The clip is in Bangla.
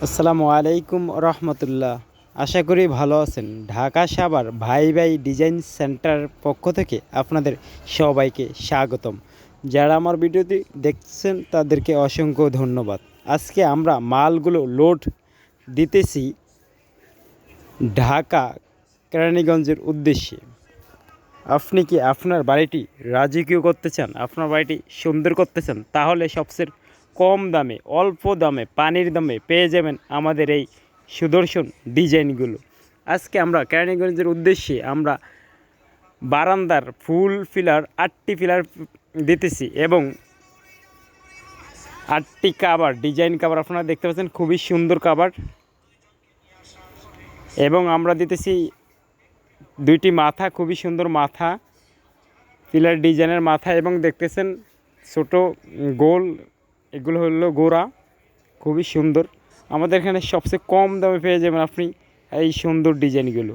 আসসালামু আলাইকুম রহমতুল্লাহ। আশা করি ভালো আছেন। ঢাকা সাভার ভাই ভাই ডিজাইন সেন্টার পক্ষ থেকে আপনাদের সবাইকে স্বাগতম। যারা আমার ভিডিওটি দেখছেন তাদেরকে অসংখ্য ধন্যবাদ। আজকে আমরা মালগুলো লোড দিতেছি ঢাকা কেরানীগঞ্জের উদ্দেশ্যে। আপনি কি আপনার বাড়িটি রাজকীয় করতে চান, আপনার বাড়িটি সুন্দর করতে চান, তাহলে সবচেয়ে কম দামে, অল্প দামে, পানির দামে পেয়ে যাবেন আমাদের এই সুদর্শন ডিজাইনগুলো। আজকে আমরা কেরানীগঞ্জের উদ্দেশ্যে আমরা বারান্দার ফুল ফিলার 8টি ফিলার দিতেছি এবং 8টি কাভার, ডিজাইন কাভার আপনারা দেখতে পাচ্ছেন, খুবই সুন্দর কাভার। এবং আমরা দিতেছি 2টি মাথা, খুবই সুন্দর মাথা, পিলার ডিজাইনের মাথা, এবং দেখতেছেন ছোট গোল, এগুলো হলো গোড়া, খুবই সুন্দর। আমাদের এখানে সবচেয়ে কম দামে পেয়ে যাবেন আপনি এই সুন্দর ডিজাইনগুলো।